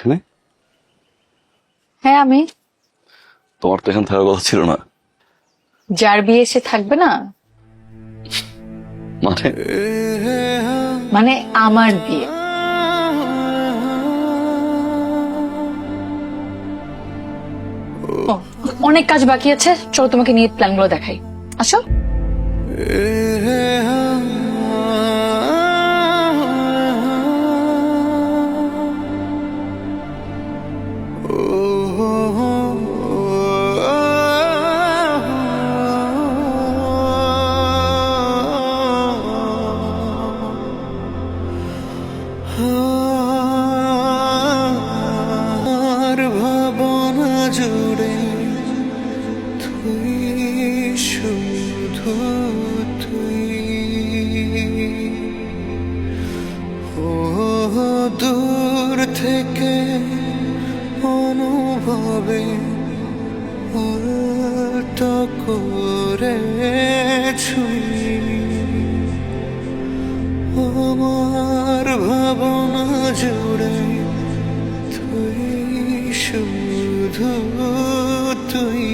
এখানে? হ্যাঁ আমি। তোমার তো এখানে থাকার কথা ছিল না। যার বিয়ে সে থাকবে না? মানে মানে আমার বিয়ে। ও, অনেক কাজ বাকি আছে, চলো তোমাকে নিয়ে প্ল্যানগুলো দেখাই। আসো। ভাবনা জুড়ে তুই শুধু তুই, ও দূর থেকে অনুভবে উল্টো করে ছুঁই, আমার ভাবনা জুড়ে তুই শুধু তুই।